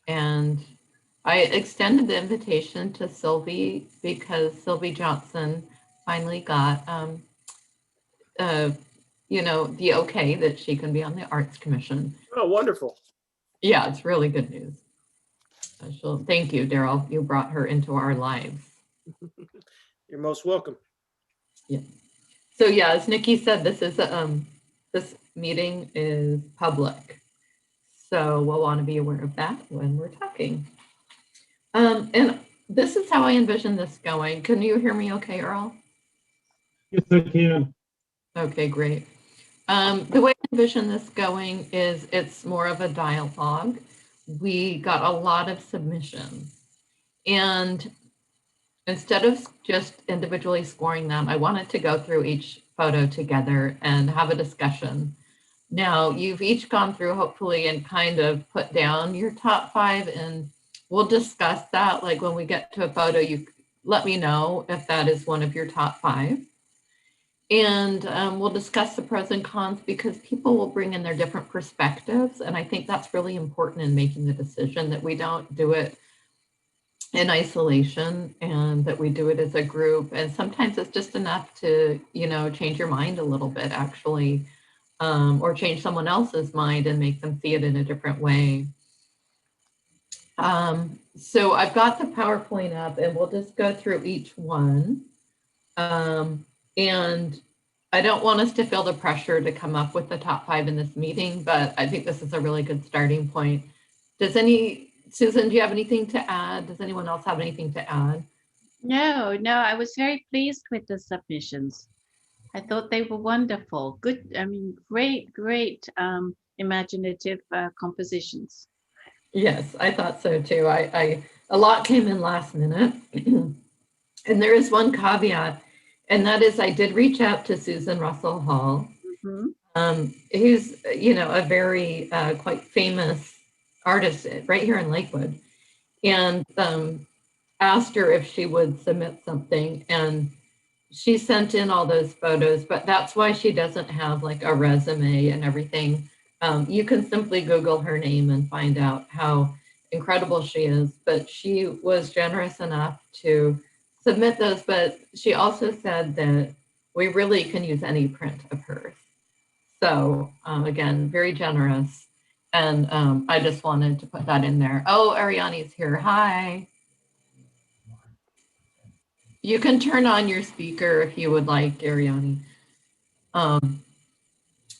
And I extended the invitation to Sylvie because Sylvie Johnson finally got, the okay that she can be on the Arts Commission. Oh, wonderful. Yeah, it's really good news. Thank you, Daryl. You brought her into our lives. You're most welcome. Yeah. So yeah, as Nikki said, this meeting is public. So we'll want to be aware of that when we're talking. And this is how I envision this going. Can you hear me okay, Earl? Yes, I can. Okay, great. The way I envision this going is it's more of a dialogue. We got a lot of submissions. And instead of just individually scoring them, I wanted to go through each photo together and have a discussion. Now, you've each gone through, hopefully, and kind of put down your top 5, and we'll discuss that. Like when we get to a photo, you let me know if that is one of your top 5. And we'll discuss the pros and cons because people will bring in their different perspectives. And I think that's really important in making the decision, that we don't do it in isolation and that we do it as a group. And sometimes it's just enough to, change your mind a little bit, actually, or change someone else's mind and make them see it in a different way. So I've got the PowerPoint up and we'll just go through each one. And I don't want us to feel the pressure to come up with the top 5 in this meeting, but I think this is a really good starting point. Susan, do you have anything to add? Does anyone else have anything to add? No, I was very pleased with the submissions. I thought they were wonderful. Good, great imaginative compositions. Yes, I thought so too. A lot came in last minute. And there is one caveat, and that is I did reach out to Susan Russell Hall. Mm-hmm. Who's, a very quite famous artist right here in Lakewood, and asked her if she would submit something. And she sent in all those photos, but that's why she doesn't have like a resume and everything. You can simply Google her name and find out how incredible she is. But she was generous enough to submit those. But she also said that we really can use any print of hers. So again, very generous. And I just wanted to put that in there. Oh, Ariani's here. Hi. You can turn on your speaker if you would like, Ariani.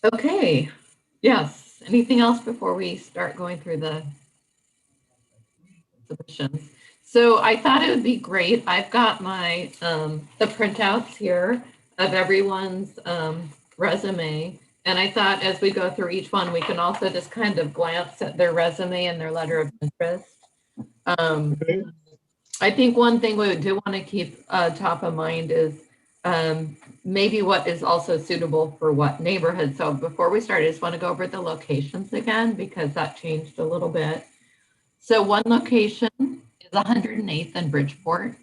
Okay. Yes. Anything else before we start going through the submissions? So I thought it would be great. I've got my the printouts here of everyone's resume. And I thought as we go through each one, we can also just kind of glance at their resume and their letter of interest. Okay. I think one thing we do want to keep top of mind is maybe what is also suitable for what neighborhood. So before we start, I just want to go over the locations again, because that changed a little bit. So one location is 108th and Bridgeport.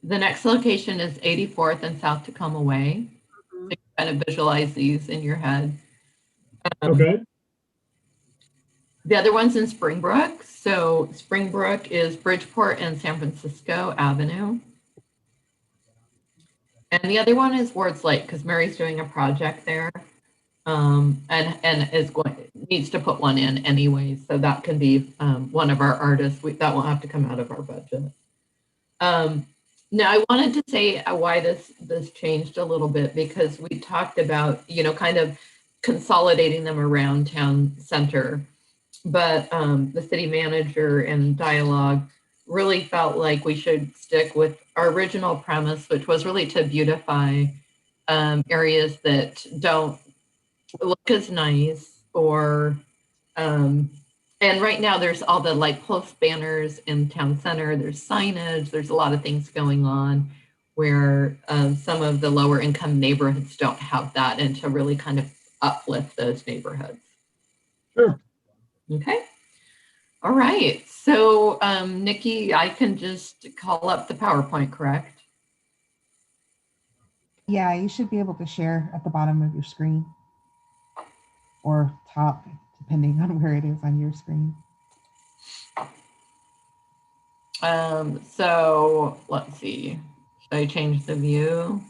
The next location is 84th and South Tacoma Way. So you kind of visualize these in your head. Okay. The other one's in Springbrook. So Springbrook is Bridgeport and San Francisco Avenue. And the other one is Wards Lake, because Mary's doing a project there, and needs to put one in anyway. So that can be one of our artists. That won't have to come out of our budget. Now I wanted to say why this changed a little bit, because we talked about, kind of consolidating them around town center. But the city manager and dialogue really felt like we should stick with our original premise, which was really to beautify areas that don't look as nice, or and right now there's all the like post banners in town center, there's signage, there's a lot of things going on where some of the lower income neighborhoods don't have that, and to really kind of uplift those neighborhoods. Sure. Okay. All right. So, Nikki, I can just call up the PowerPoint, correct? Yeah, you should be able to share at the bottom of your screen or top to depending on where it is on your screen. So let's see. Should I change the view?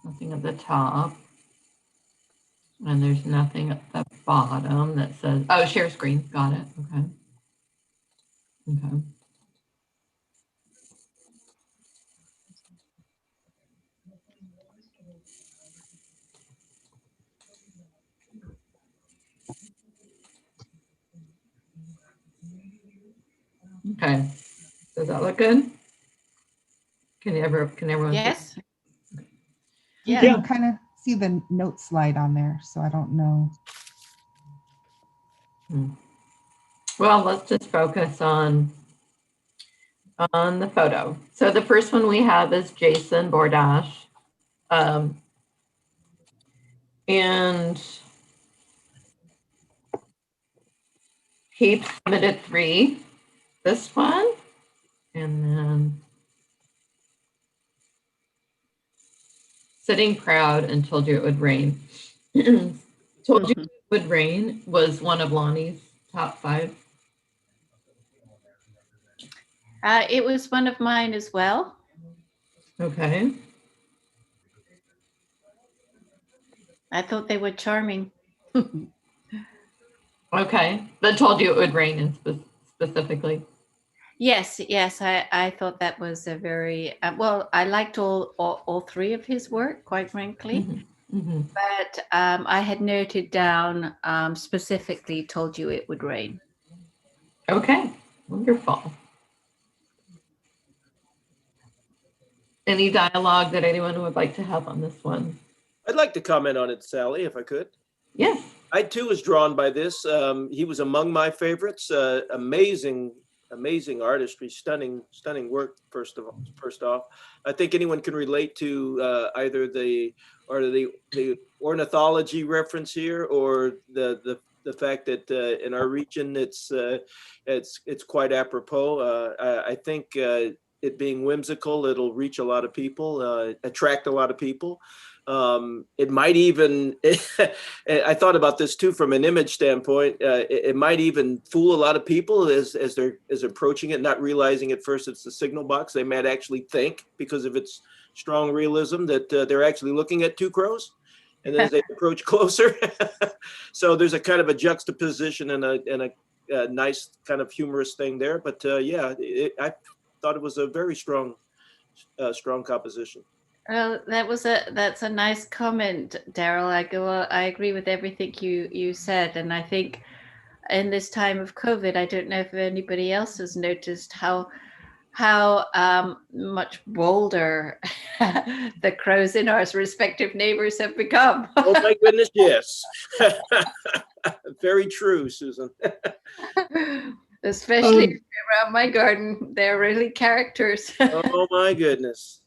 Nothing at the top. And there's nothing at the bottom that says, oh, share screen. Got it. Okay. Okay. Okay. Does that look good? Can everyone? Yes. You Yeah. can kind of see the note slide on there, so I don't know. Well, let's just focus on the photo. So the first one we have is Jason Bourdash. And he submitted 3. This one, and then Sitting Proud and Told You It Would Rain. Told You It Would Rain was one of Lonnie's top 5. It was one of mine as well. Okay. I thought they were charming. Okay. But Told You It Would Rain in specifically. Yes, I thought that was a very well. I liked all 3 of his work, quite frankly. But I had noted down specifically Told You It Would Rain. Okay, wonderful. Any dialogue that anyone would like to have on this one? I'd like to comment on it, Sally, if I could. Yes. I too was drawn by this. He was among my favorites. Amazing artistry, stunning work. First off, I think anyone can relate to either the ornithology reference here, or the fact that in our region it's quite apropos. I think it being whimsical, it'll reach a lot of people, attract a lot of people. It might even, I thought about this too from an image standpoint, it might even fool a lot of people as they're approaching it, not realizing at first it's the signal box. They might actually think, because of its strong realism, that they're actually looking at 2 crows. And as they approach closer, so there's a kind of a juxtaposition and a nice kind of humorous thing there. But yeah, I thought it was a very strong composition. Well, that's a nice comment, Daryl. I agree with everything you said, and I think in this time of COVID, I don't know if anybody else has noticed how much bolder the crows in our respective neighbors have become. Oh my goodness, yes. Very true, Susan. Especially around my garden, they're really characters. Oh my goodness.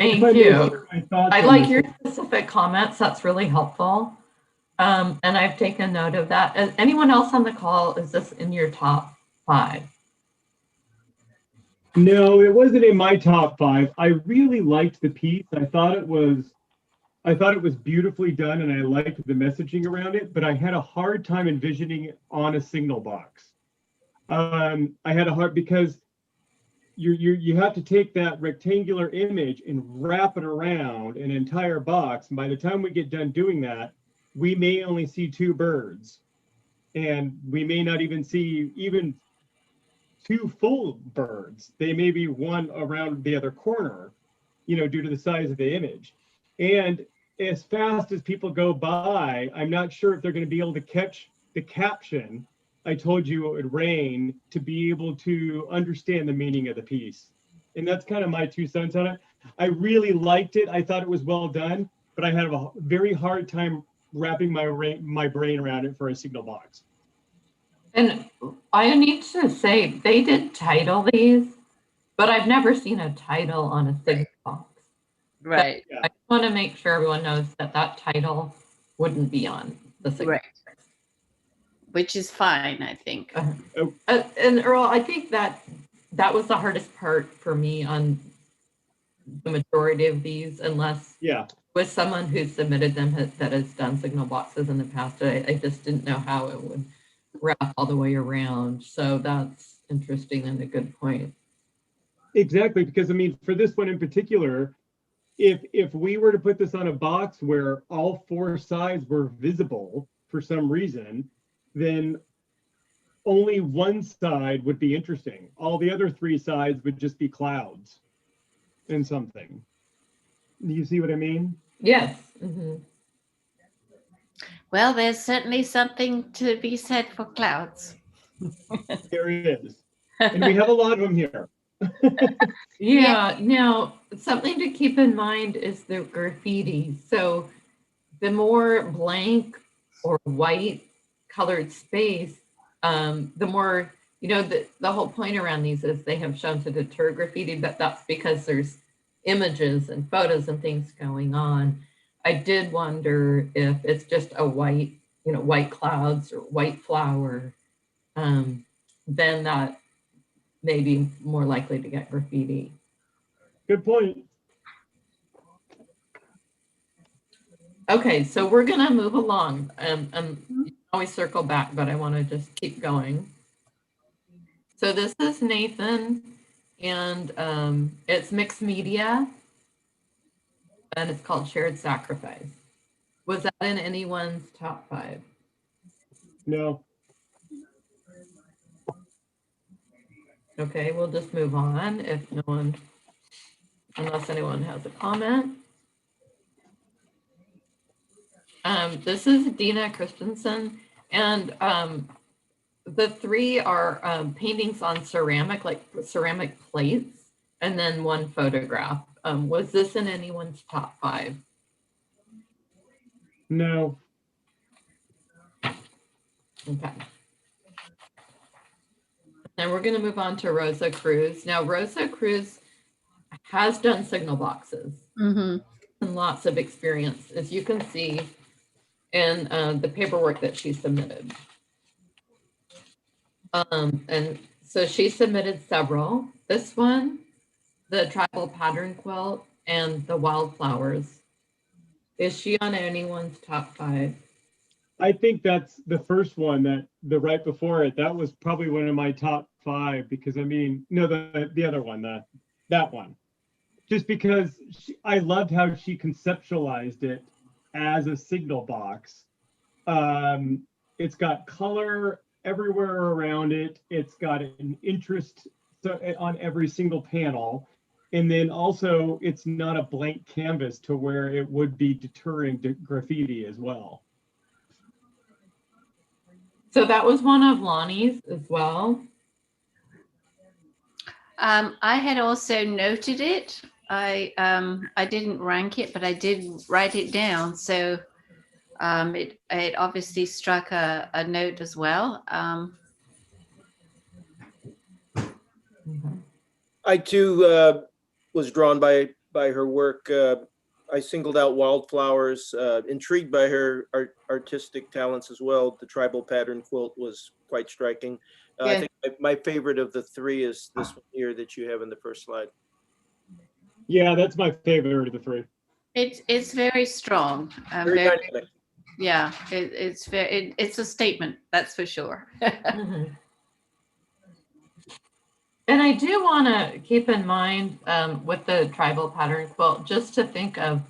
Thank you. I like your specific comments. That's really helpful. And I've taken note of that. Anyone else on the call, is this in your top 5? No, it wasn't in my top 5. I really liked the piece. I thought it was beautifully done, and I liked the messaging around it, but I had a hard time envisioning it on a signal box. I had a hard, because you have to take that rectangular image and wrap it around an entire box. And by the time we get done doing that, we may only see 2 birds, and we may not even see even 2 full birds. They may be one around the other corner, due to the size of the image. And as fast as people go by, I'm not sure if they're going to be able to catch the caption, "I told you it would rain," to be able to understand the meaning of the piece. And that's kind of my 2 cents on it. I really liked it. I thought it was well done, but I had a very hard time wrapping my brain around it for a signal box. And I need to say, they did title these, but I've never seen a title on a signal box. Right. So I want to make sure everyone knows that title wouldn't be on the signal Right. box. Which is fine, I think. And Earl, I think that was the hardest part for me on the majority of these, unless with someone who submitted them that has done signal boxes in the past. I just didn't know how it would wrap all the way around. So that's interesting and a good point. Exactly, because I mean, for this one in particular, if we were to put this on a box where all four sides were visible for some reason, then only one side would be interesting. All the other three sides would just be clouds and something. Do you see what I mean? Yes. Mm-hmm. Well, there's certainly something to be said for clouds. There it is. And we have a lot of them here. Yeah. Now, something to keep in mind is the graffiti. So the more blank or white colored space, the more, the whole point around these is they have shown to deter graffiti, but that's because there's images and photos and things going on. I did wonder if it's just a white, white clouds or white flower, then that may be more likely to get graffiti. Good point. Okay, so we're gonna move along. You can always circle back, but I want to just keep going. So this is Nathan, and it's mixed media, and it's called Shared Sacrifice. Was that in anyone's top 5? No. Okay, we'll just move on unless anyone has a comment. This is Dina Christensen, and the 3 are paintings on ceramic, like ceramic plates, and then 1 photograph. Was this in anyone's top 5? No. Okay. Now we're going to move on to Rosa Cruz. Now, Rosa Cruz has done signal boxes and lots of experience, as you can see in the paperwork that she submitted. And so she submitted several. This one, the tribal pattern quilt, and the wildflowers. Is she on anyone's top 5? I think that's the first one, that the right before it, that was probably one of my top 5, because I mean, no, the other one, that one, just because I loved how she conceptualized it as a signal box. It's got color everywhere around it. It's got an interest on every single panel. And then also it's not a blank canvas to where it would be deterring graffiti as well. So that was one of Lonnie's as well. I had also noted it. I didn't rank it, but I did write it down. So it obviously struck a note as well. I too was drawn by her work. I singled out wildflowers, intrigued by her artistic talents as well. The tribal pattern quilt was quite striking. Yeah. I think my favorite of the 3 is this one here that you have in the first slide. Yeah, that's my favorite of the 3. It's very strong. Very dynamic. Yeah, it's a statement, that's for sure. And I do want to keep in mind with the tribal pattern quilt, just to think of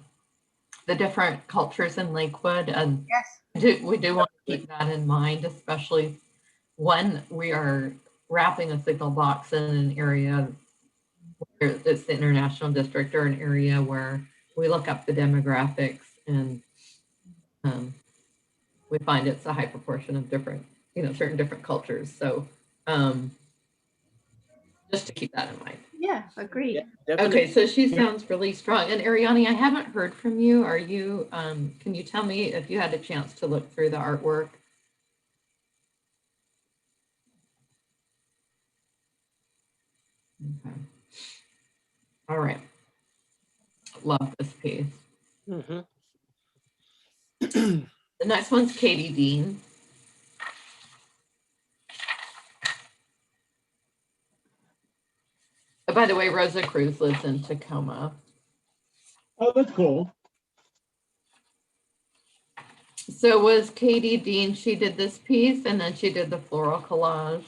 the different cultures in Lakewood. And Yes. we do want to keep that in mind, especially when we are wrapping a signal box in an area where it's the International District, or an area where we look up the demographics and we find it's a high proportion of different, certain different cultures. So just to keep that in mind. Yeah, agreed. Yeah, okay, so she sounds really strong. And Ariani, I haven't heard from you. Are you, can you tell me if you had a chance to look through the artwork? Okay. All right. Love this piece. Mm-hmm. The next one's Katie Dean. Oh, by the way, Rosa Cruz lives in Tacoma. Oh, that's cool. So was Katie Dean, she did this piece and then she did the floral collage.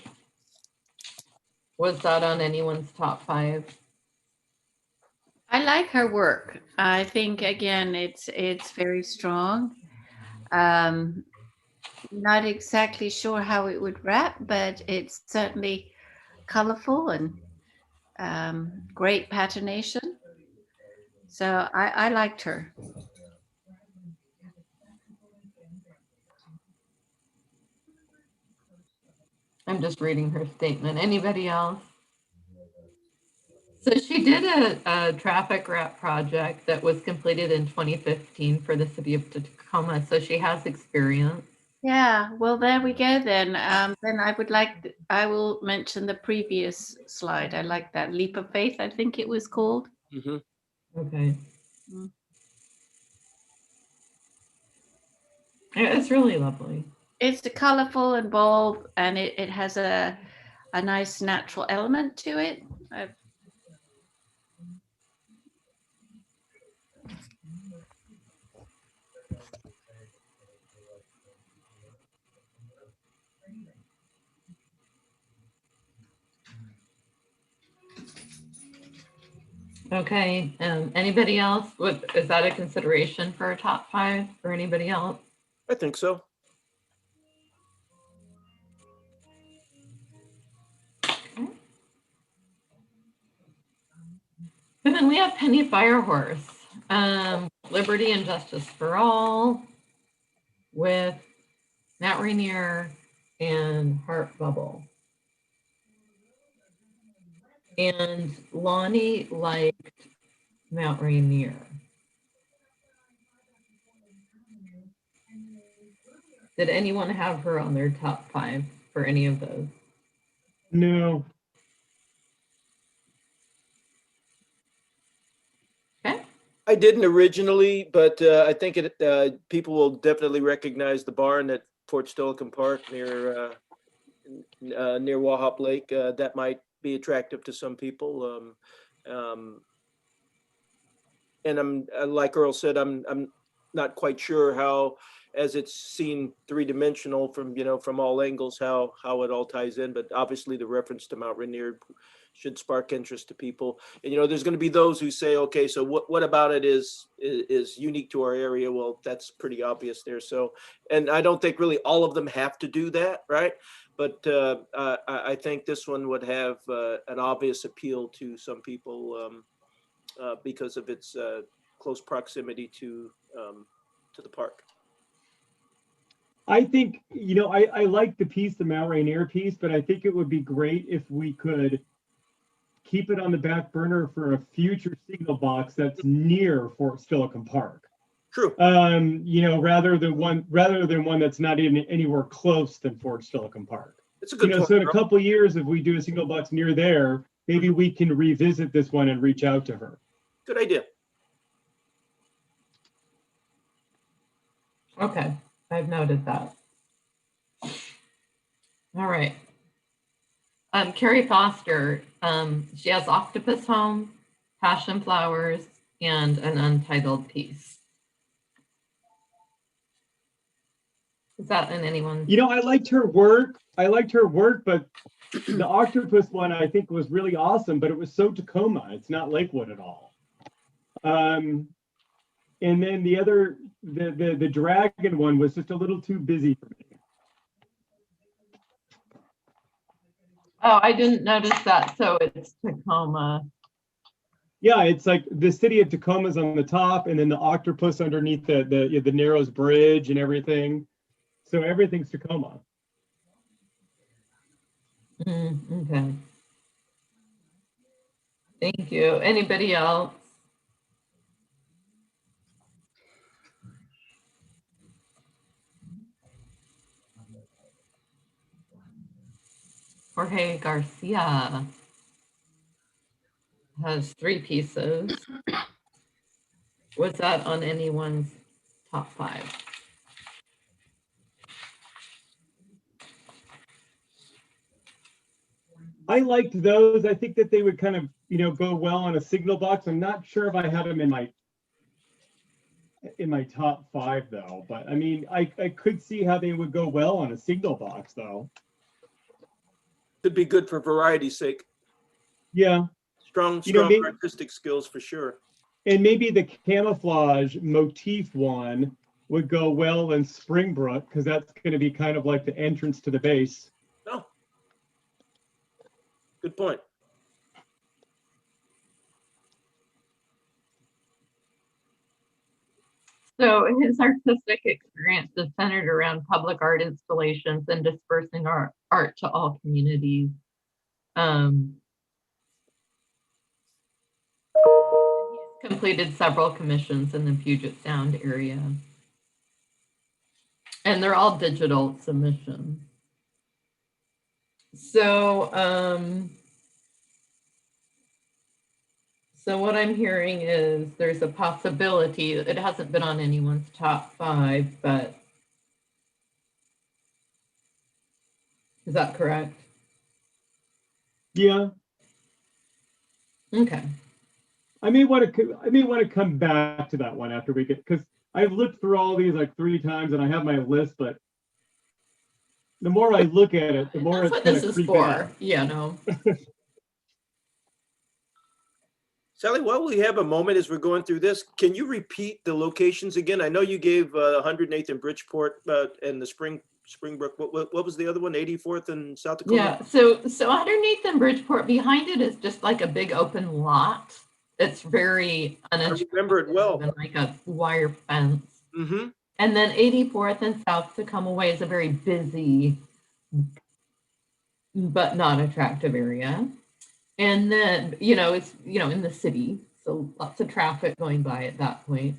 Was that on anyone's top 5? I like her work. I think again, it's very strong. Not exactly sure how it would wrap, but it's certainly colorful and great patination. So I liked her. I'm just reading her statement. Anybody else? So she did a traffic wrap project that was completed in 2015 for the city of Tacoma. So she has experience. Yeah, well, there we go then. Then I will mention the previous slide. I like that leap of faith, I think it was called. Mhm. Okay. Mm. Yeah, it's really lovely. It's colorful and bold, and it has a nice natural element to it. Okay. Anybody else? Is that a consideration for a top 5 for anybody else? I think so. And then we have Penny Firehorse, Liberty and Justice for All, with Matt Rainier and Heart Bubble. And Lonnie liked Mount Rainier. Did anyone have her on their top 5 for any of those? No. Okay. I didn't originally, but I think people will definitely recognize the barn at Fort Steilacoom Park near Wahop Lake. That might be attractive to some people. And I'm like Earl said, I'm not quite sure how, as it's seen 3-dimensional from all angles, how it all ties in. But obviously, the reference to Mount Rainier should spark interest to people. And there's going to be those who say, okay, so what about it is unique to our area? Well, that's pretty obvious there. So, and I don't think really all of them have to do that, right? But I think this one would have an obvious appeal to some people because of its close proximity to the park. I think, I like the piece, the Mount Rainier piece, but I think it would be great if we could keep it on the back burner for a future signal box that's near Fort Steilacoom Park. True. Rather than one that's not even anywhere close than Fort Steilacoom Park. It's a good point. So in a couple of years, if we do a signal box near there, maybe we can revisit this one and reach out to her. Good idea. Okay. I've noted that. All right. Carrie Foster, she has Octopus Home, Passion Flowers, and an untitled piece. Is that in anyone? I liked her work. But the octopus one I think was really awesome, but it was so Tacoma. It's not Lakewood at all. And then the other, the dragon one was just a little too busy for me. Oh, I didn't notice that. So it's Tacoma. Yeah, it's like the city of Tacoma's on the top, and then the octopus underneath the Narrows Bridge and everything. So everything's Tacoma. Okay. Thank you. Anybody else? Jorge Garcia has 3 pieces. Was that on anyone's top 5? I liked those. I think that they would kind of, go well on a signal box. I'm not sure if I have them in my top 5 though, but I mean, I could see how they would go well on a signal box though. Could be good for variety's sake. Yeah, Strong You know, maybe- artistic skills for sure. and maybe the camouflage motif one would go well in Springbrook because that's going to be kind of like the entrance to the base. Oh, good point. So his artistic experience is centered around public art installations and dispersing art to all communities. He's completed several commissions in the Puget Sound area. And they're all digital submissions. So, so what I'm hearing is there's a possibility, it hasn't been on anyone's top 5, but is that correct? Yeah, Okay. I may want to come back to that one after we get, because I've looked through all these like 3 times and I have my list, but the more I look at it, the more That's what this is for. Yeah, no. Sally, while we have a moment as we're going through this, can you repeat the locations again? I know you gave 108th and Bridgeport and the Springbrook. What was the other one? 84th and South Dakota? Yeah, so underneath in Bridgeport, behind it is just like a big open lot. It's very unobstructed. I remember it well. And like a wire fence. Mm-hmm. And then 84th and South Tacoma Way is a very busy, but not attractive area. And then, it's, in the city. So lots of traffic going by at that point.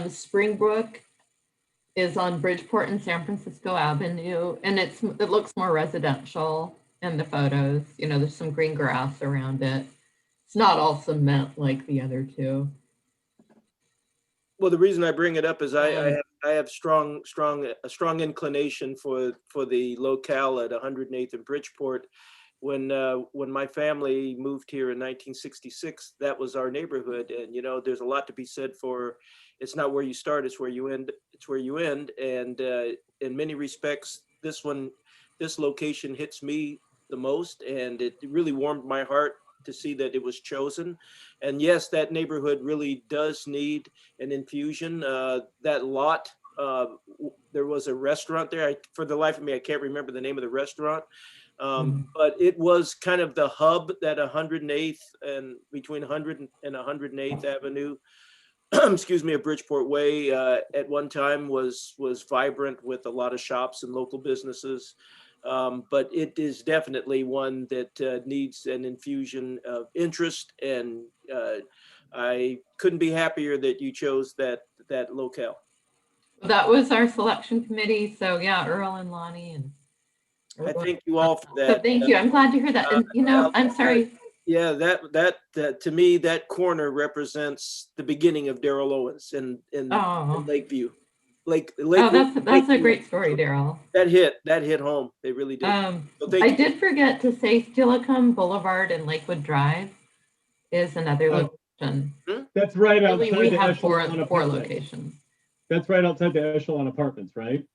Springbrook is on Bridgeport and San Francisco Avenue. And it looks more residential in the photos. There's some green grass around it. It's not all cement like the other 2. Well, the reason I bring it up is I have a strong inclination for the locale at 108th and Bridgeport. When my family moved here in 1966, that was our neighborhood, and there's a lot to be said for. It's not where you start; it's where you end. It's where you end, and in many respects, this location hits me the most, and it really warmed my heart to see that it was chosen. And yes, that neighborhood really does need an infusion. That lot, there was a restaurant there. For the life of me, I can't remember the name of the restaurant. But it was kind of the hub that 108th and between 100 and 108th Avenue, excuse me, of Bridgeport Way at one time was vibrant with a lot of shops and local businesses. But it is definitely one that needs an infusion of interest, and I couldn't be happier that you chose that locale. That was our selection committee. So yeah, Earl and Lonnie and I thank you all for that. So thank you. I'm glad to hear that. And I'm sorry. Yeah, that to me, that corner represents the beginning of Daryl Owens in Lakeview. That's a great story, Daryl. That hit home. They really did. I did forget to say Steilacoom Boulevard and Lakewood Drive is another location. That's right outside We the have four Echelon locations. That's right outside the Echelon Apartments, right?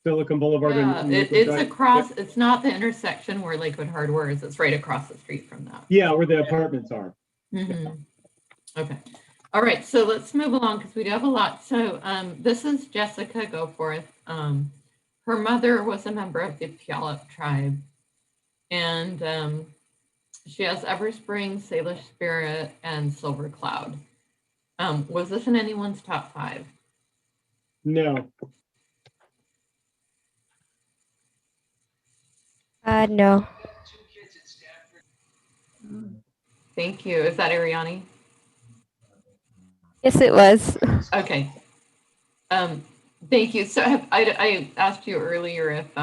Steilacoom Boulevard. Yeah, and it's Drive. across. Yeah. It's not the intersection where Lakewood Hardware is. It's right across the street from that. Yeah, where the apartments are. Mm-hmm. Okay. All right. So let's move along because we do have a lot. So this is Jessica Goforth. Her mother was a member of the Puyallup tribe, and she has Everspring, Salish Spirit, and Silver Cloud. Was this in anyone's top 5? No. No. Thank you. Is that Ariani? Yes, it was. Okay. Thank you. So I asked you earlier if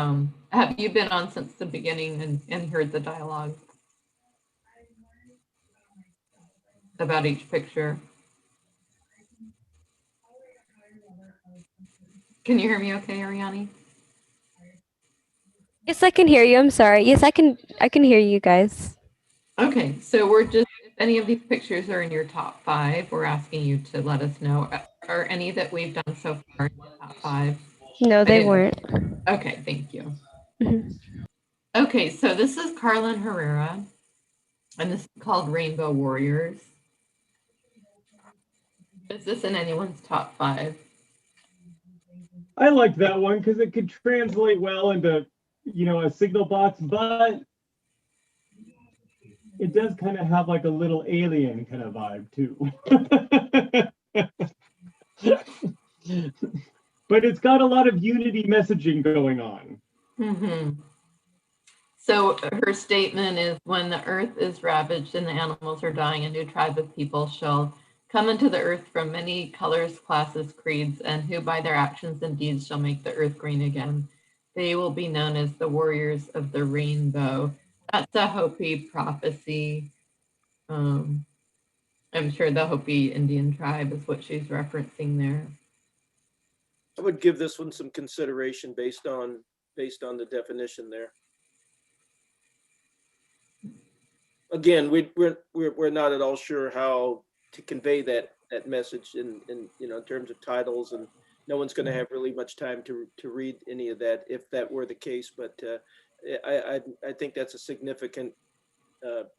have you been on since the beginning and heard the dialogue about each picture? Can you hear me okay, Ariani? Yes, I can hear you. I'm sorry. Yes, I can hear you guys. Okay, so we're just, if any of these pictures are in your top 5, we're asking you to let us know. are any that we've done so far in the top 5? No, I they didn't- weren't. Okay, thank you. Mhm. Okay, so this is Carlin Herrera, and this is called Rainbow Warriors. Is this in anyone's top 5? I liked that one because it could translate well into, a signal box, but it does kind of have like a little alien kind of vibe too. But it's got a lot of unity messaging going on. Mm-hmm. So her statement is, when the earth is ravaged and the animals are dying, a new tribe of people shall come into the earth from many colors, classes, creeds, and who by their actions and deeds shall make the earth green again. They will be known as the warriors of the rainbow. That's a Hopi prophecy. I'm sure the Hopi Indian tribe is what she's referencing there. I would give this one some consideration based on the definition there. Again, we're not at all sure how to convey that message in terms of titles, and no one's going to have really much time to read any of that if that were the case. But I think that's a significant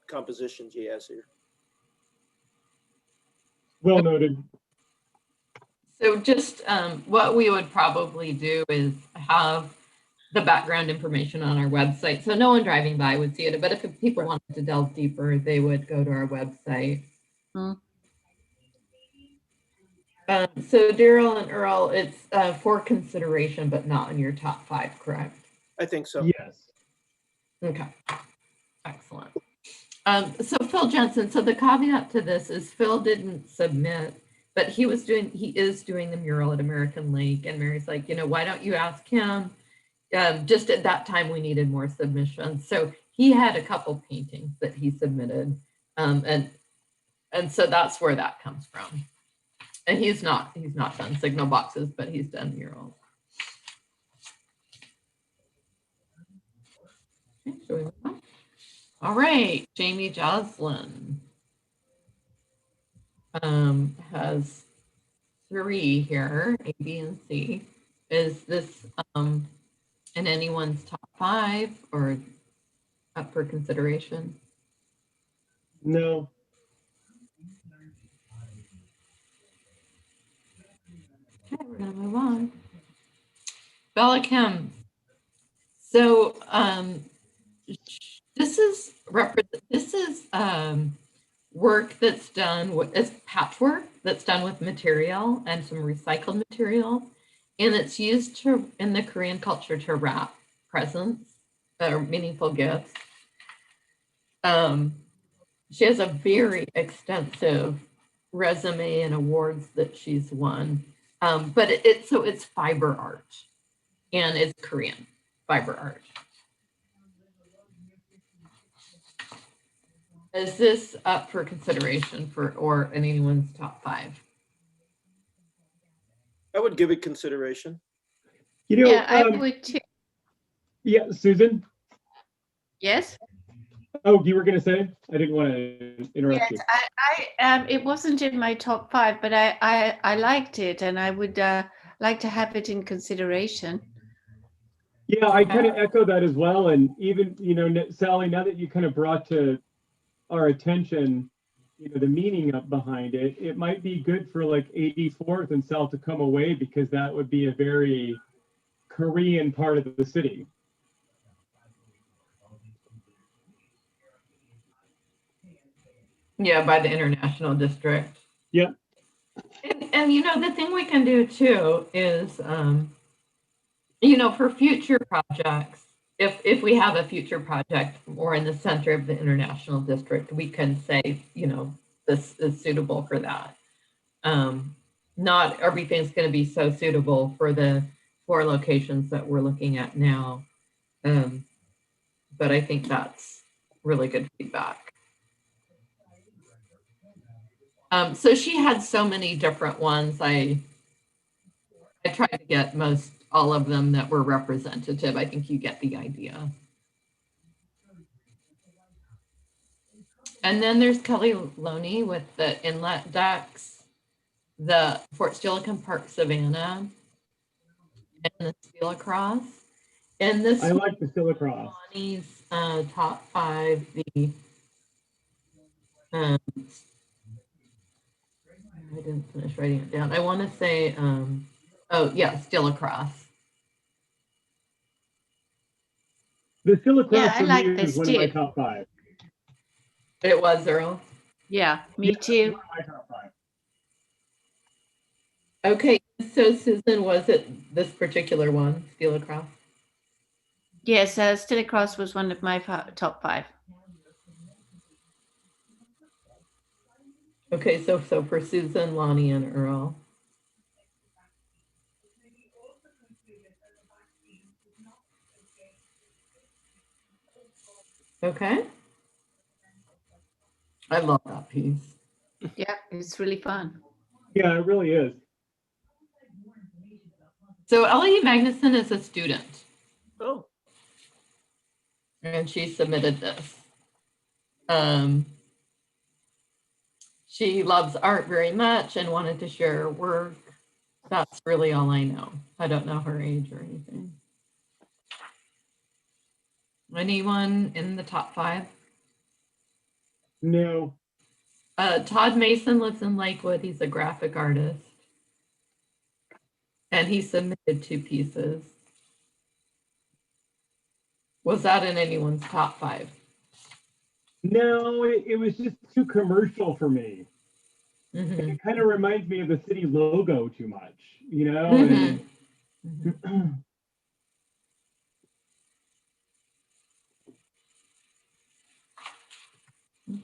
composition she has here. Well noted. So just what we would probably do is have the background information on our website. So no one driving by would see it, but if people wanted to delve deeper, they would go to our website. So Daryl and Earl, it's for consideration, but not in your top 5, correct? I think so. Yes. Okay, excellent. So Phil Jensen, so the caveat to this is Phil didn't submit, but he is doing the mural at American Lake, and Mary's like, why don't you ask him? Just at that time, we needed more submissions. So he had a couple paintings that he submitted, and so that's where that comes from. And he's not done signal boxes, but he's done murals. Okay, shall we move on? All right, Jamie Joslin has 3 here, A, B, and C. Is this in anyone's top 5 or up for consideration? No. Okay, we're gonna move on. Bella Kim. So this is work that's done with, it's patchwork that's done with material and some recycled material, and it's used in the Korean culture to wrap presents or meaningful gifts. She has a very extensive resume and awards that she's won, but it's fiber art, and it's Korean fiber art. Is this up for consideration or in anyone's top 5? I would give it consideration. Yeah, I would too. Yeah, Susan? Yes? Oh, you were going to say? I didn't want to interrupt you. I it wasn't in my top 5, but I liked it, and I would like to have it in consideration. Yeah, I kind of echo that as well. And even, Sally, now that you kind of brought to our attention, the meaning up behind it, it might be good for like 84th and South Tacoma Way, because that would be a very Korean part of the city. Yeah, by the International District. Yep. And the thing we can do too is, for future projects, if we have a future project or in the center of the International District, we can say, this is suitable for that. Not everything's going to be so suitable for the 4 locations that we're looking at now. But I think that's really good feedback. So she had so many different ones. I tried to get all of them that were representative. I think you get the idea. And then there's Kelly Loney with the inlet decks. the Fort Steilacoom Park Savannah, and the Steel Across. And this I like the Silacross. Bonnie's top 5, the I didn't finish writing it down. I want to say, oh yeah, Steel Across. The Silacross Yeah, I for like me this is one of my too. top 5. It was Earl. Yeah, me Yeah, too. one of my top 5. Okay, so Susan, was it this particular one, Steel Across? Yes, Still Across was one of my top 5. Okay, so for Susan, Lonnie, and Earl. Okay. I love that piece. Yeah, it's really fun. Yeah, it really is. So Ellie Magnuson is a student, Oh, and she submitted this. She loves art very much and wanted to share her work. That's really all I know. I don't know her age or anything. Anyone in the top 5? No. Todd Mason lives in Lakewood. He's a graphic artist. And he submitted 2 pieces. Was that in anyone's top 5? No, it was just too commercial for me. Mm-hmm. It kind of reminds me of the city logo too much, you know? Mm-hmm. And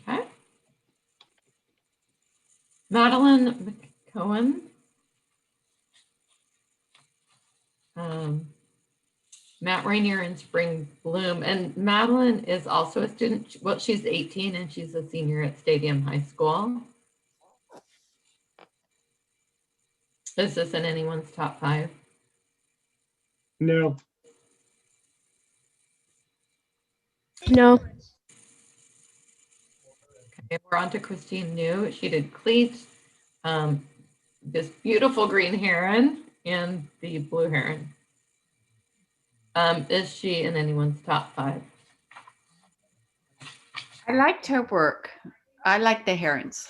Okay. Madeline McCohen. Matt Rainier in Spring Bloom. And Madeline is also a student. Well, she's 18 and she's a senior at Stadium High School. Is this in anyone's top 5? no. No. Okay, we're on to Christine New. She did cleats, this beautiful green heron, and the blue heron. Is she in anyone's top 5? I liked her work. I like the herons.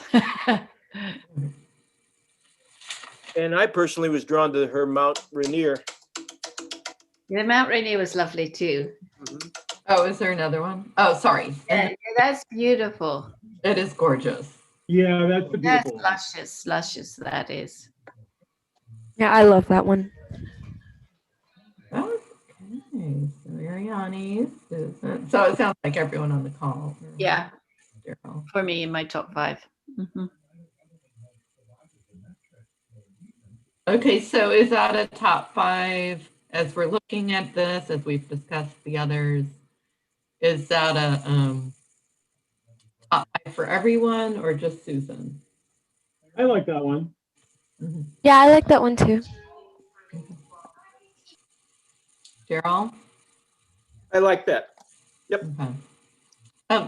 and I personally was drawn to her Mount Rainier. The Mount Rainier was lovely too. Mhm. Oh, is there another one? Oh, sorry. Yeah, that's beautiful. It is gorgeous. Yeah, that's the That's beautiful one. luscious, luscious that is. Yeah, I love that one. Okay, so Mariani, Susan. So it sounds like everyone on the call. Yeah, Daryl. for me in my top 5. Mhm. Okay, so is that a top 5 as we're looking at this, as we've discussed the others? Is that a top 5 for everyone or just Susan? I like that one. Mm-hmm. Yeah, I like that one too. Daryl? I like that. Okay.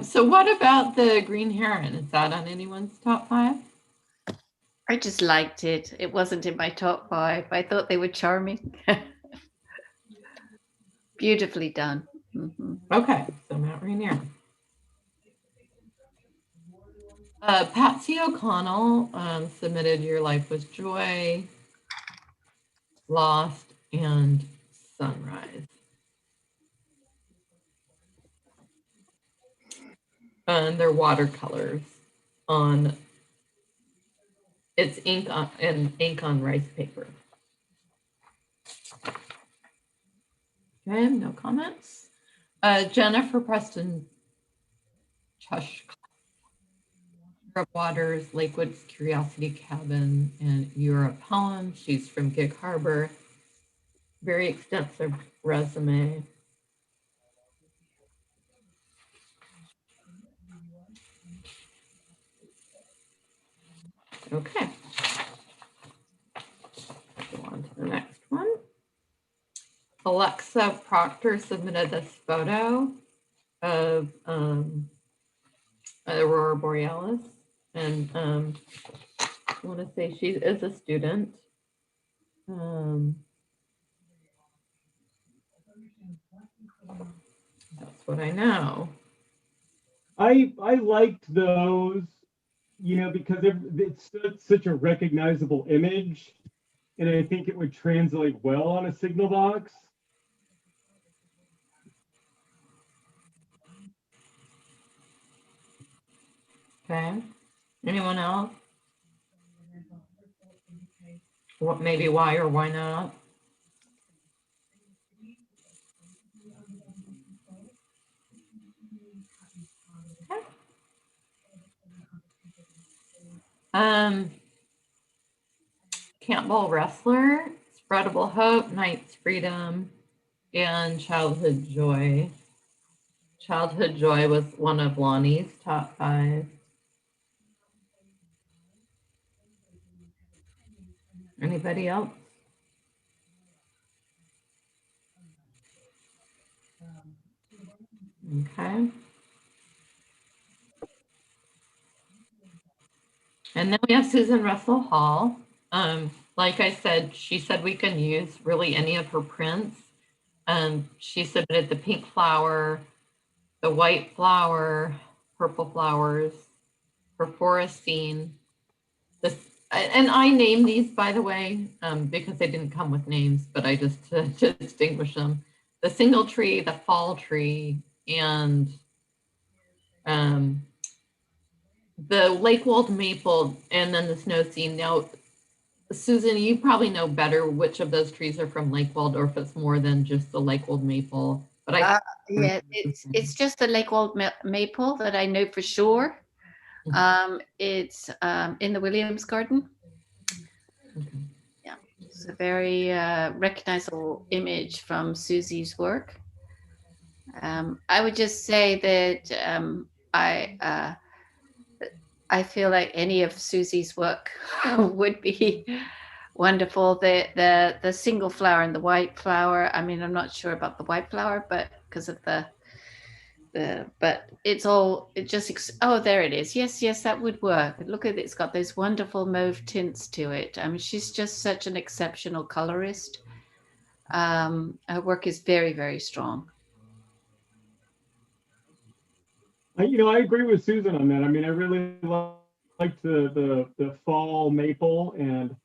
So what about the green heron? Is that on anyone's top 5? I just liked it. It wasn't in my top 5. I thought they were charming. Beautifully done. Mhm. Okay, so Matt Rainier. Patsy O'Connell submitted Your Life Was Joy, Lost, and Sunrise. And they're watercolors on, it's ink on rice paper. Okay, no comments. Jennifer Preston Chush, Europe Waters, Lakewood's Curiosity Cabin, and Europe Poem. She's from Gig Harbor. Very extensive resume. Okay. Go on to the next one. Alexa Proctor submitted this photo of Aurora Borealis. And want to say she is a student. That's what I know. I liked those, because it's such a recognizable image, and I think it would translate well on a signal box. Okay. Anyone else? What, maybe why or why not? Okay. Campbell Wrestler, Spreadable Hope, Knight's Freedom, and Childhood Joy. Childhood Joy was one of Lonnie's top 5. Anybody else? Okay. And then we have Susan Russell Hall. Like I said, she said we can use really any of her prints. She submitted the pink flower, the white flower, purple flowers, her forest scene. And I named these, by the way, because they didn't come with names, but I just to distinguish them. The single tree, the fall tree, and the Lake Walled maple, and then the snow scene. Now, Susan, you probably know better which of those trees are from Lake Walled, or if it's more than just the Lake Walled maple. But yeah, it's just the Lake Walled maple that I know for sure. It's in the Williams Garden. Okay. Yeah, it's a very recognizable image from Susie's work. I would just say that I feel like any of Susie's work would be wonderful. The single flower and the white flower. I mean, I'm not sure about the white flower, but because of but it's all, oh, there it is. Yes, that would work. Look at it, it's got those wonderful mauve tints to it. I mean, she's just such an exceptional colorist. Her work is very, very strong. I agree with Susan on that. I mean, I really liked the fall maple and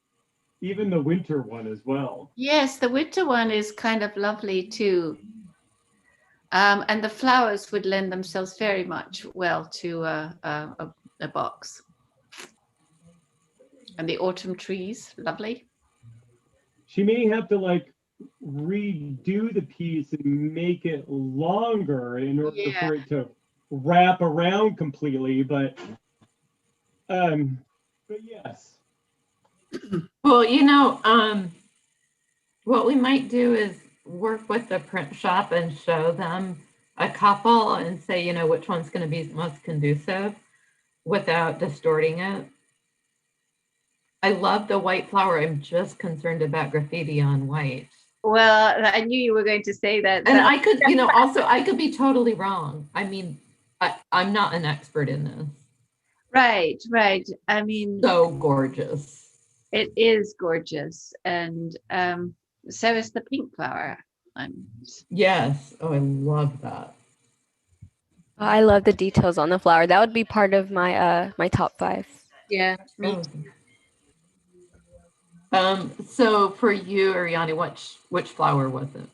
even the winter one as well. Yes, the winter one is kind of lovely too. And the flowers would lend themselves very much well to a box. And the autumn trees, lovely. She may have to redo the piece and make it longer in order for it to wrap around completely, but yes. Well, what we might do is work with the print shop and show them a couple and say, which one's going to be most conducive without distorting it. I love the white flower. I'm just concerned about graffiti on white. Well, I knew you were going to say that. And I could, also I could be totally wrong. I mean, I'm not an expert in this. Right. I mean, so gorgeous. It is gorgeous. And so is the pink flower. Yes. Oh, I love that. I love the details on the flower. That would be part of my my top 5. Yeah, me too. So for you, Ariane, which flower was it?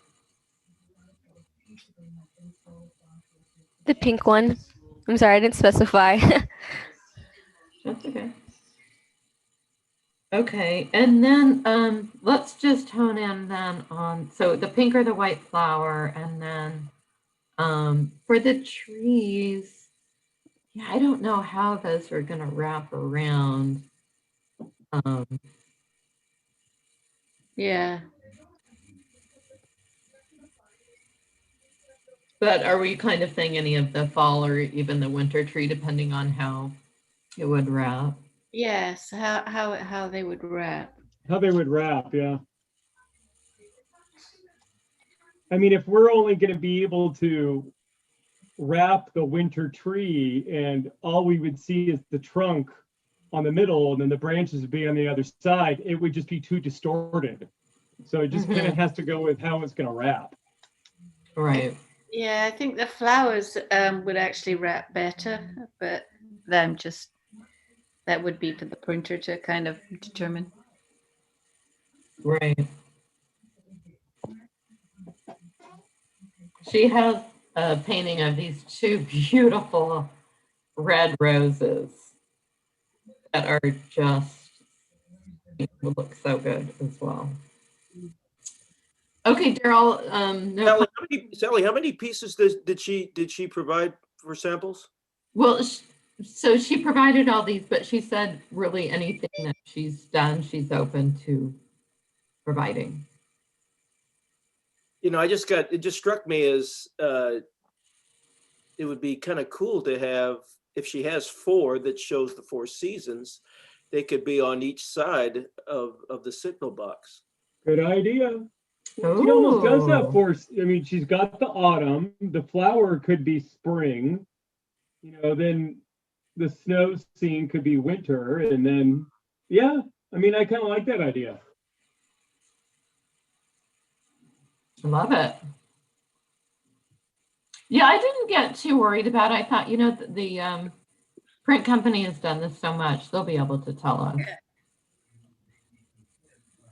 The pink one. I'm sorry, I didn't specify. That's okay. Okay, and then let's just hone in then on, so the pink or the white flower, and then for the trees, yeah, I don't know how those are going to wrap around. Yeah. But are we kind of saying any of the fall or even the winter tree, depending on how it would wrap? Yes, how they would wrap. How they would wrap, yeah. I mean, if we're only going to be able to wrap the winter tree and all we would see is the trunk on the middle and then the branches would be on the other side, it would just be too distorted. So it just kind of has to go with how it's going to wrap. Right. Yeah, I think the flowers would actually wrap better, but then just that would be for the printer to kind of determine. Right. She has a painting of these two beautiful red roses that are just will look so good as well. Okay, Daryl. No, Sally, how many pieces did she provide for samples? well, so she provided all these, but she said really anything that she's done, she's open to providing. You know, it just struck me as it would be kind of cool to have, if she has 4 that shows the 4 seasons, they could be on each side of the signal box. Good idea. She almost does have 4. I mean, she's got the autumn, the flower could be spring, you know, then the snow scene could be winter, and then, yeah, I mean, I kind of like that idea. Love it. Yeah, I didn't get too worried about it. I thought, you know, the print company has done this so much, they'll be able to tell us.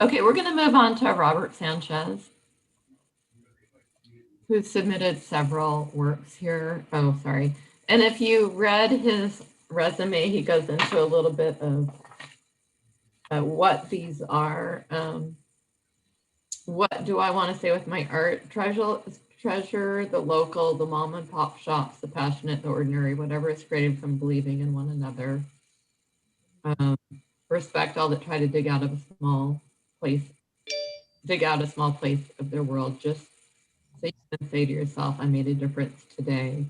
Okay, we're going to move on to Robert Sanchez, who submitted several works here. Oh, sorry. And if you read his resume, he goes into a little bit of what these are. What do I want to say with my art? Treasure the local, the mom and pop shops, the passionate, the ordinary, whatever is created from believing in one another. Respect all that try to dig out a small place of their world, just so you can say to yourself, I made a difference today.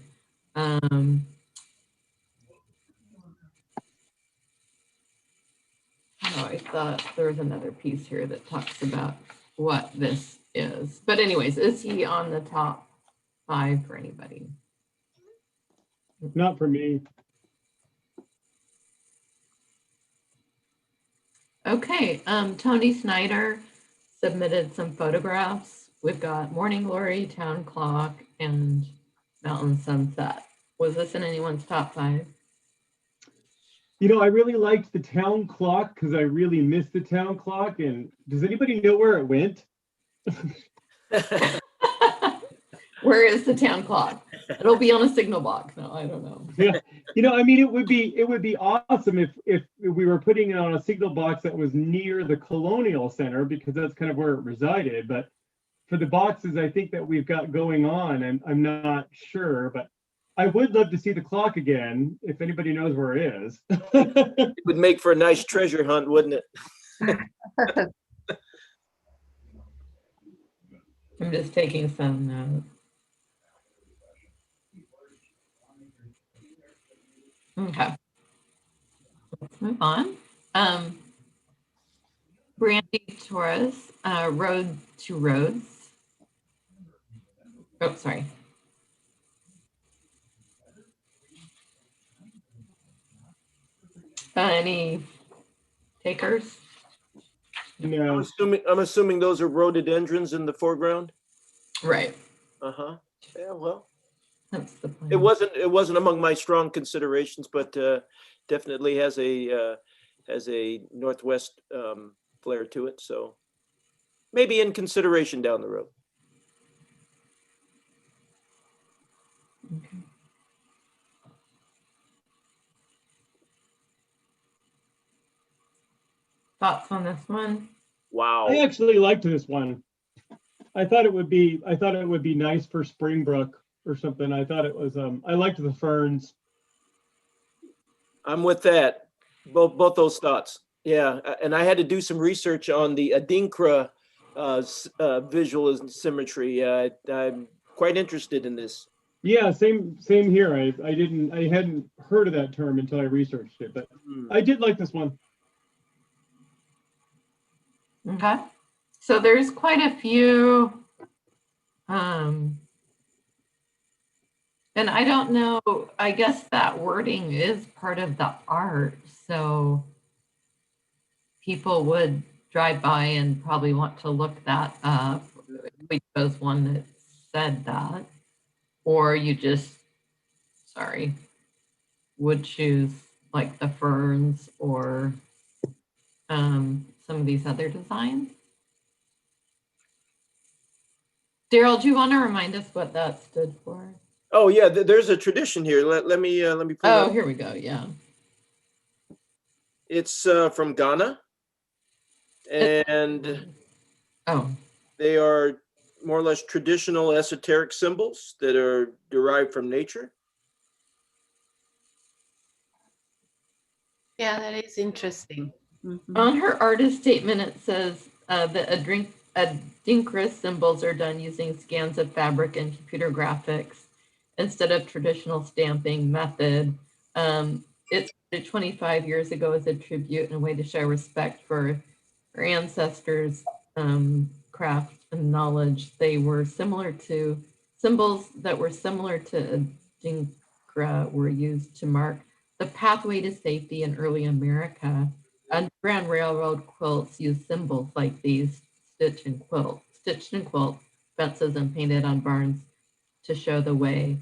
I thought there was another piece here that talks about what this is. But anyways, is he on the top 5 for anybody? Not for me. Okay, Tony Snyder submitted some photographs. We've got Morning Glory, Town Clock, and Mountain Sunset. Was this in anyone's top 5? You know, I really liked the town clock because I really missed the town clock. And does anybody know where it went? Where is the town clock? It'll be on a signal box. No, I don't know. Yeah, you know, I mean, it would be awesome if we were putting it on a signal box that was near the Colonial Center, because that's kind of where it resided. But for the boxes, I think that we've got going on, and I'm not sure, but I would love to see the clock again, if anybody knows where it is. It would make for a nice treasure hunt, wouldn't it? I'm just taking some notes. Okay. Let's move on. Brandy Torres, Road to Roads. Oh, sorry. Any takers? No. I'm assuming those are rhododendrons in the foreground. Right. Uh-huh. Yeah, well, That's the plan. it wasn't among my strong considerations, but definitely has a northwest flair to it. So maybe in consideration down the road. Okay. Thoughts on this one? Wow. I actually liked this one. I thought it would be nice for Springbrook or something. I thought it was I liked the ferns. I'm with that. Both those thoughts. Yeah, and I had to do some research on the Adinkra visual symmetry. I'm quite interested in this. Yeah, same here. I hadn't heard of that term until I researched it, but I did like this one. Okay. So there's quite a few And I don't know, I guess that wording is part of the art. So people would drive by and probably want to look that up. We chose one that said that. Or you just, sorry, would choose like the ferns or some of these other designs. Daryl, do you want to remind us what that stood for? Oh yeah, there's a tradition here. Let me pull Oh, that. here we go. Yeah. It's from Ghana, and Oh, they are more or less traditional esoteric symbols that are derived from nature. Yeah, that is interesting. on her artist statement, it says that Adinkra symbols are done using scans of fabric and computer graphics instead of traditional stamping method. It's 25 years ago as a tribute and a way to show respect for her ancestors' craft and knowledge. They were similar to symbols that were similar to Adinkra were used to mark the pathway to safety in early America. Underground Railroad quilts use symbols like these, stitched in quilt, fences and painted on barns to show the way.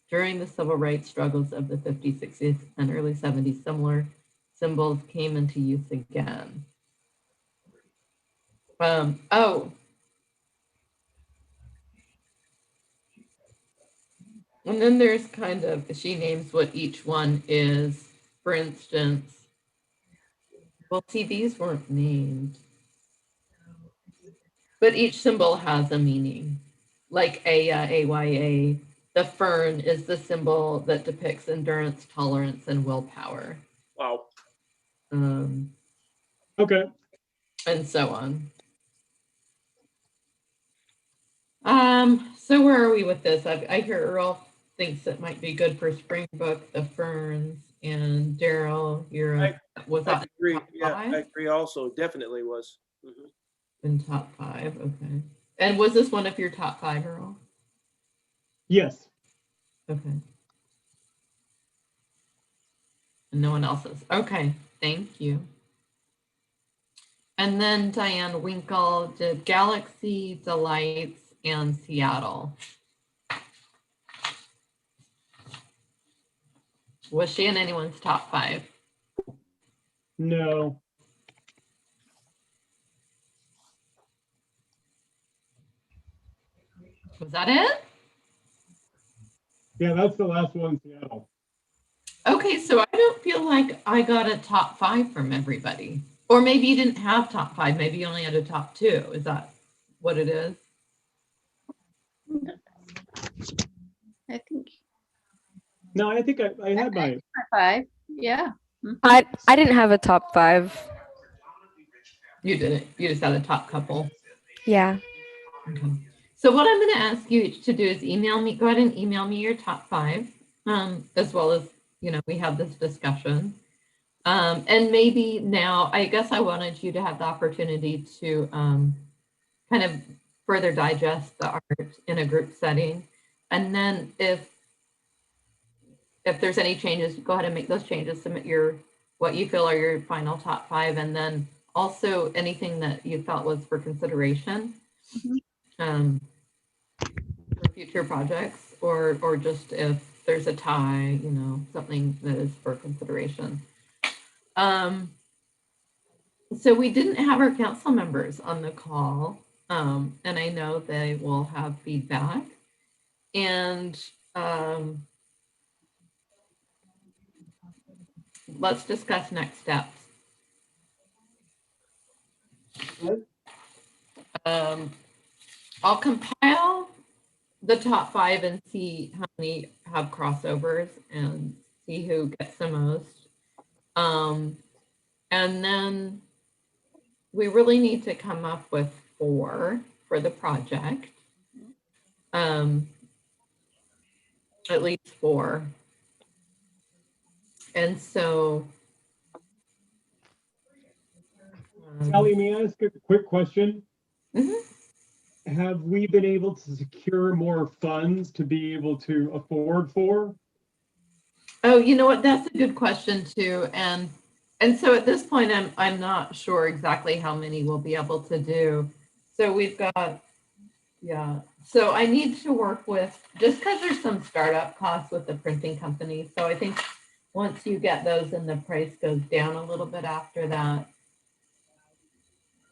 During the civil rights struggles of the 50s, 60s, and early 70s, similar symbols came into use again. Oh. And then there's kind of, she names what each one is. For instance, well, see, these weren't named. But each symbol has a meaning. Like Aya, AYA, the fern is the symbol that depicts endurance, tolerance, and willpower. Wow. Okay. And so on. So where are we with this? I hear Earl thinks it might be good for Springbrook, the ferns, and Daryl, was that I agree. top Yeah, five? I agree also. Definitely was. In top five, okay. And was this one of your top five, Earl? Yes. Okay. And no one else's. Okay, thank you. And then Diane Winkle did Galaxy, Delights, and Seattle. Was she in anyone's top five? No. Was that it? Yeah, that's the last one, Seattle. Okay, so I don't feel like I got a top five from everybody. Or maybe you didn't have top five, maybe you only had a top two. Is that what it is? I think No, I think I had my five. Yeah. I didn't have a top five. You didn't. You just had a top couple. Yeah. Okay. So what I'm going to ask you to do is email me. Go ahead and email me your top five, as well as, we have this discussion. And maybe now, I guess I wanted you to have the opportunity to kind of further digest the art in a group setting. And then if there's any changes, go ahead and make those changes, submit what you feel are your final top five, and then also anything that you felt was for consideration for future projects, or just if there's a tie, something that is for consideration. So we didn't have our council members on the call, and I know they will have feedback. And let's discuss next steps. I'll compile the top five and see how many have crossovers and see who gets the most. And then we really need to come up with 4 for the project. At least 4. And so Sally, may I ask a quick question? Mm-hmm. have we been able to secure more funds to be able to afford for? Oh, you know what? That's a good question too. And so at this point, I'm not sure exactly how many we'll be able to do. So we've got, yeah. So I need to work with, just because there's some startup costs with the printing company. So I think once you get those and the price goes down a little bit after that.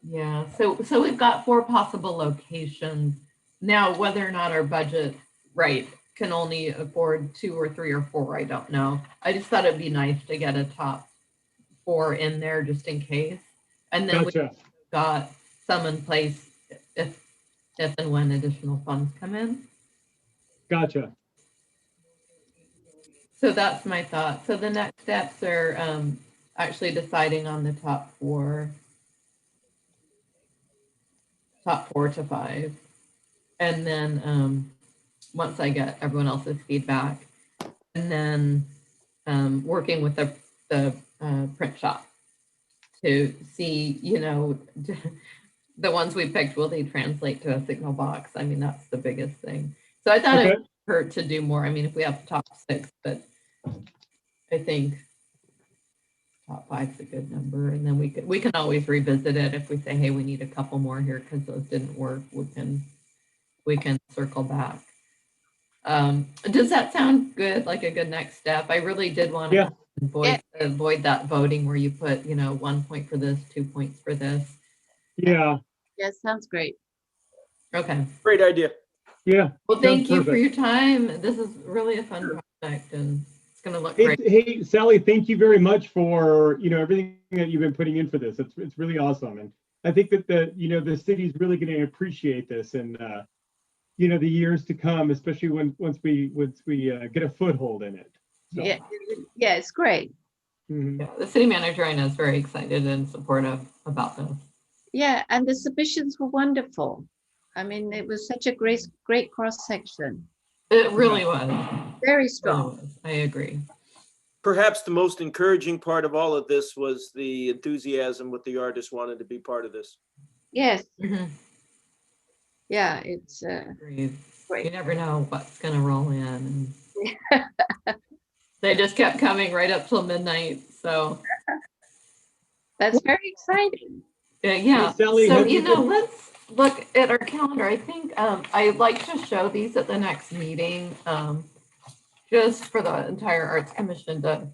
Yeah. So we've got 4 possible locations. Now, whether or not our budget, right, can only afford 2 or 3 or 4, I don't know. I just thought it'd be nice to get a top 4 in there just in case. And then Gotcha. we've got some in place if and when additional funds come in. Gotcha. So that's my thought. So the next steps are actually deciding on the top 4 to 5. And then once I get everyone else's feedback, and then working with the print shop to see, you know, the ones we picked, will they translate to a signal box? I mean, that's the biggest thing. So I thought Okay. it would hurt to do more. I mean, if we have top 6, but I think top 5 is a good number. And then we can always revisit it if we say, hey, we need a couple more here because those didn't work. We can circle back. Does that sound good? Like a good next step? I really did want to avoid that voting where you put, you know, 1 point for this, 2 points for this. Yeah. Yeah, sounds great. Okay. Great idea. Yeah. Well, thank you for perfect. your time. This is really a fun project and it's going to look great. Hey, Sally, thank you very much for, you know, everything that you've been putting in for this. It's really awesome. And I think that the city's really going to appreciate this and, you know, the years to come, especially once we get a foothold in it. So. Yeah, it's great. Mhm. Yeah, the city manager I know is very excited and supportive about this. Yeah, and the submissions were wonderful. I mean, it was such a great cross section. It really was. Very strong. Really was. I agree. Perhaps the most encouraging part of all of this was the enthusiasm with the artists wanted to be part of this. Yes. Mhm. Yeah, it's Agreed. great. You never know what's going to roll in. They just kept coming right up till midnight. So That's very exciting. yeah. Hey, Sally, So, have you you know, been- let's look at our calendar. I think I'd like to show these at the next meeting, just for the entire Arts Commission to,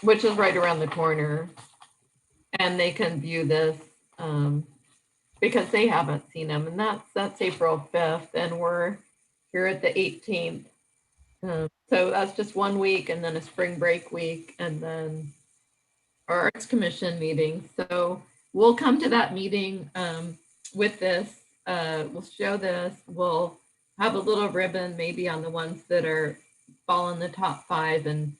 which is right around the corner. And they can view this because they haven't seen them. And that's April 5th. And we're here at the 18th. So that's just 1 week and then a spring break week and then our Arts Commission meeting. So we'll come to that meeting with this. We'll show this. We'll have a little ribbon maybe on the ones that fall in the top 5 and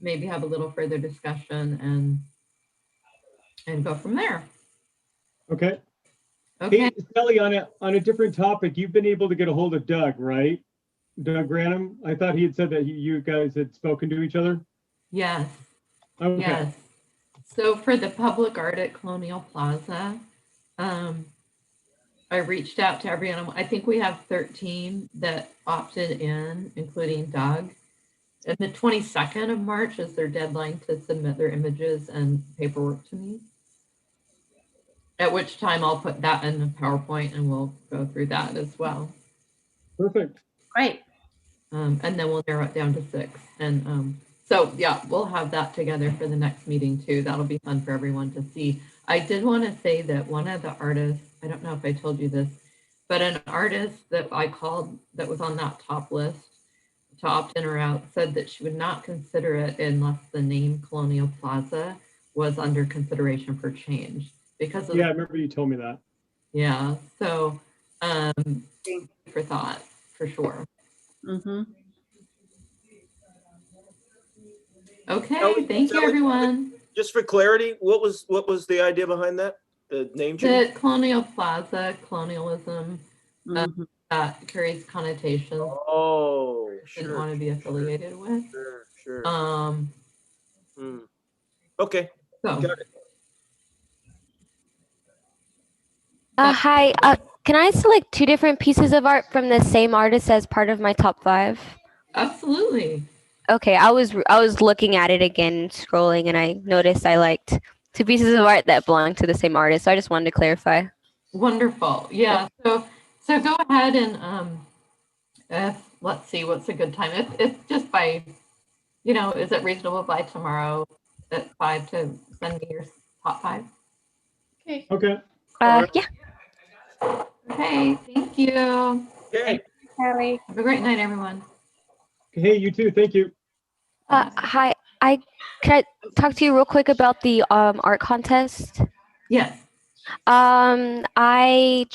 maybe have a little further discussion and go from there. Okay. Okay. Hey, Sally, on a different topic, you've been able to get a hold of Doug, right? Doug Granum. I thought he had said that you guys had spoken to each other. Yes. Okay. Yes. So for the public art at Colonial Plaza, I reached out to everyone. I think we have 13 that opted in, including Doug. And the 22nd of March is their deadline to submit their images and paperwork to me. At which time I'll put that in the PowerPoint and we'll go through that as well. Perfect. Great. And then we'll narrow it down to 6. And so, yeah, we'll have that together for the next meeting too. That'll be fun for everyone to see. I did want to say that one of the artists, I don't know if I told you this, but an artist that I called that was on that top list to opt in or out said that she would not consider it unless the name Colonial Plaza was under consideration for change because of Yeah, I remember you told me that. yeah. So for thought for sure. Mm-hmm. Okay, thank you everyone. Just for clarity, what was the idea behind that? The name change? The Colonial Plaza, colonialism, Mm-hmm. that carries connotations. Oh, Didn't sure. want to be affiliated with. Sure. Okay. So Got it. Hi. Can I select two different pieces of art from the same artist as part of my top 5? Absolutely. Okay, I was looking at it again, scrolling, and I noticed I liked two pieces of art that belong to the same artist. So I just wanted to clarify. Wonderful. Yeah. So go ahead and let's see what's a good time. If just by, is it reasonable by tomorrow at 5 to send me your top 5? Okay. Okay. Yeah. Okay. Thank you. Okay. Kelly. Have a great night, everyone. Hey, you too. Thank you. Hi. Can I talk to you real quick about the art contest? Yes. I